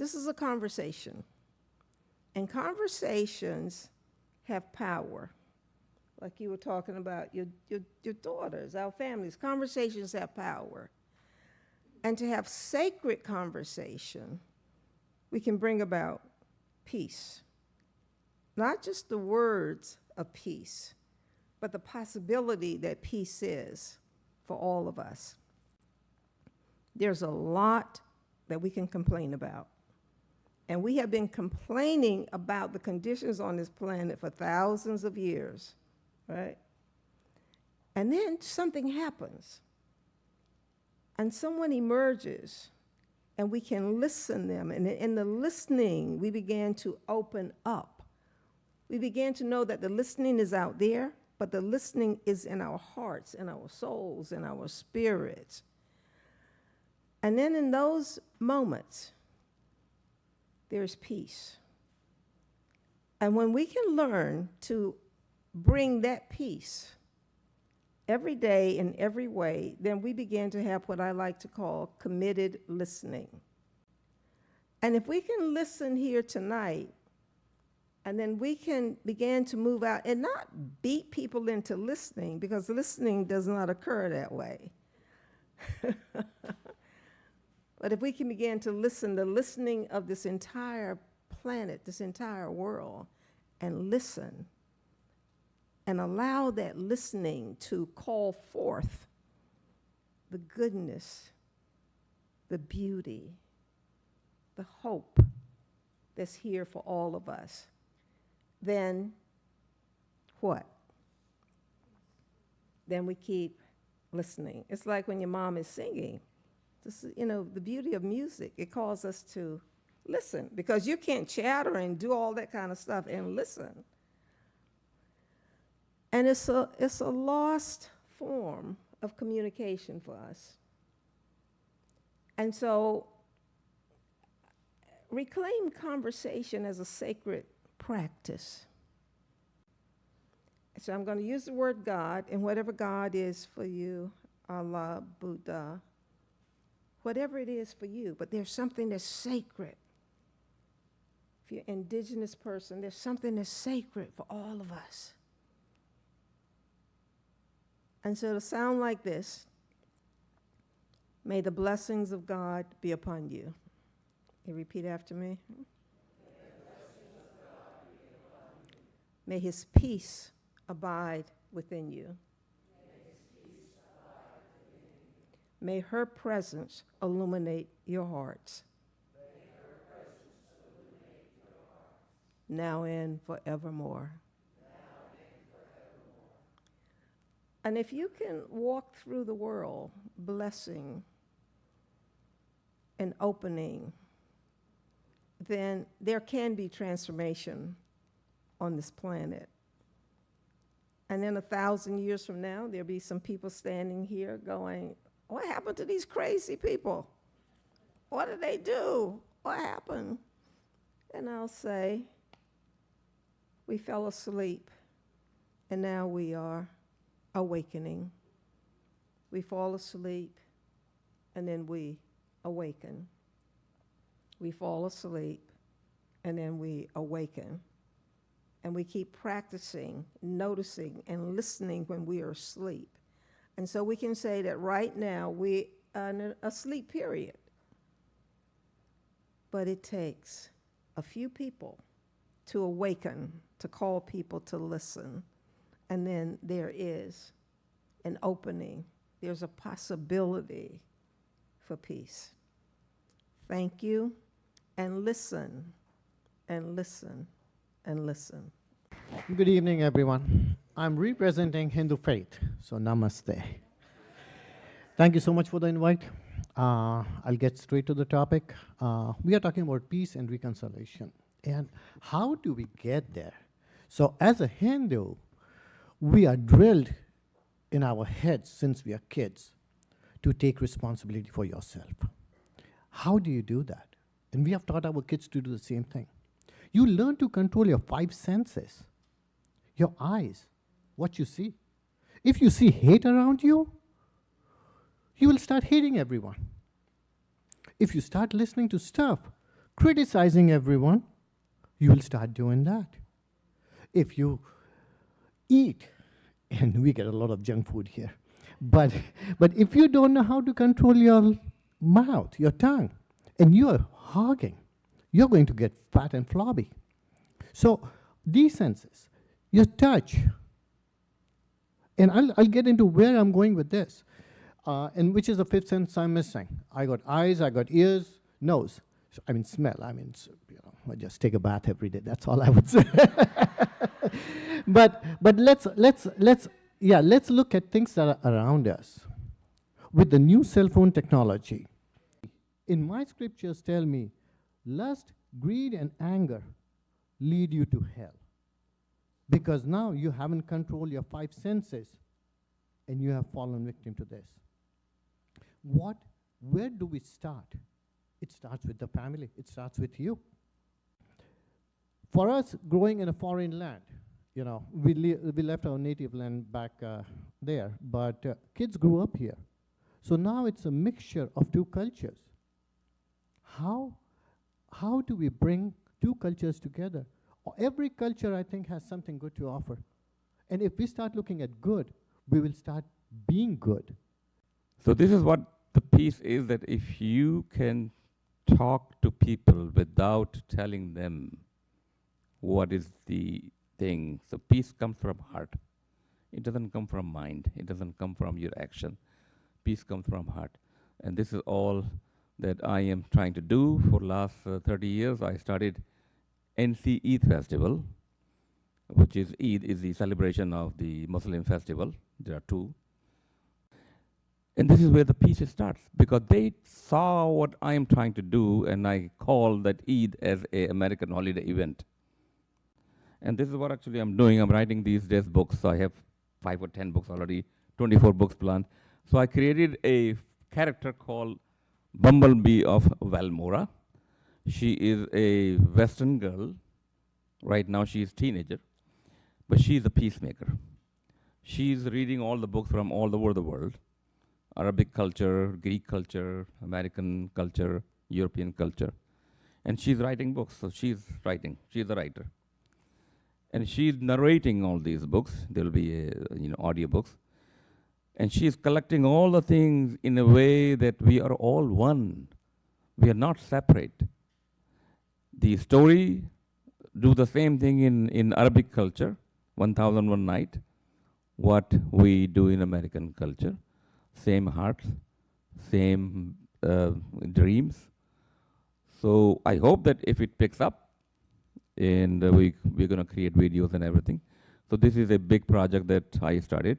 This is a conversation. And conversations have power. Like you were talking about your daughters, our families. Conversations have power. And to have sacred conversation, we can bring about peace. Not just the words of peace, but the possibility that peace is for all of us. There's a lot that we can complain about. And we have been complaining about the conditions on this planet for thousands of years, right? And then something happens. And someone emerges, and we can listen to them. And in the listening, we began to open up. We began to know that the listening is out there, but the listening is in our hearts, in our souls, in our spirits. And then in those moments, there's peace. And when we can learn to bring that peace every day in every way, then we begin to have what I like to call committed listening. And if we can listen here tonight, and then we can begin to move out and not beat people into listening, because listening does not occur that way. But if we can begin to listen, the listening of this entire planet, this entire world, and listen, and allow that listening to call forth the goodness, the beauty, the hope that's here for all of us, then what? Then we keep listening. It's like when your mom is singing. This is, the beauty of music. It calls us to listen, because you can't chatter and do all that kind of stuff and listen. And it's a lost form of communication for us. And so reclaim conversation as a sacred practice. So I'm going to use the word God, and whatever God is for you, Allah, Buddha, whatever it is for you, but there's something that's sacred. If you're an indigenous person, there's something that's sacred for all of us. And so it'll sound like this: may the blessings of God be upon you. You repeat after me. May his peace abide within you. May her presence illuminate your hearts. Now and forevermore. And if you can walk through the world blessing and opening, then there can be transformation on this planet. And then 1,000 years from now, there'll be some people standing here going, what happened to these crazy people? What did they do? What happened? And I'll say, we fell asleep, and now we are awakening. We fall asleep, and then we awaken. We fall asleep, and then we awaken. And we keep practicing, noticing, and listening when we are asleep. And so we can say that right now we are in a sleep period. But it takes a few people to awaken, to call people to listen. And then there is an opening. There's a possibility for peace. Thank you, and listen, and listen, and listen. Good evening, everyone. I'm representing Hindu faith, so namaste. Thank you so much for the invite. I'll get straight to the topic. We are talking about peace and reconciliation. And how do we get there? So as a Hindu, we are drilled in our heads since we are kids to take responsibility for yourself. How do you do that? And we have taught our kids to do the same thing. You learn to control your 5 senses, your eyes, what you see. If you see hate around you, you will start hating everyone. If you start listening to stuff criticizing everyone, you will start doing that. If you eat, and we get a lot of junk food here, but if you don't know how to control your mouth, your tongue, and you're hogging, you're going to get fat and flabby. So these senses, your touch, and I'll get into where I'm going with this, and which is the fifth sense I'm missing. I got eyes, I got ears, nose. So, I mean, smell. I mean, so, I just take a bath every day. That's all I would say. but let's look at things that are around us. With the new cell phone technology, in my scriptures tell me, lust, greed, and anger lead you to hell. Because now you haven't controlled your five senses, and you have fallen victim to this. Where do we start? It starts with the family. It starts with you. For us, growing in a foreign land, we left our native land back there, but kids grew up here. So now it's a mixture of two cultures. How do we bring two cultures together? Every culture, I think, has something good to offer. And if we start looking at good, we will start being good. So this is what the peace is, that if you can talk to people without telling them what is the thing. So peace comes from heart. It doesn't come from mind. It doesn't come from your action. Peace comes from heart. And this is all that I am trying to do for last 30 years. I started NC Eid Festival, which is Eid is the celebration of the Muslim festival. There are two. And this is where the peace starts, because they saw what I am trying to do, and I call that Eid as an American holiday event. And this is what actually I'm doing. I'm writing these days books. I have 5 or 10 books already, 24 books planned. So I created a character called Bumblebee of Valmora. She is a Western girl. Right now she is a teenager, but she is a peacemaker. She is reading all the books from all over the world. Arabic culture, Greek culture, American culture, European culture. And she's writing books, so she's a writer. And she's narrating all these books. There'll be audio books. And she's collecting all the things in a way that we are all one. We are not separate. The story do the same thing in Arabic culture, 1001 Night, what we do in American culture. Same hearts, same dreams. So I hope that if it picks up, and we're going to create videos and everything. So this is a big project that I started.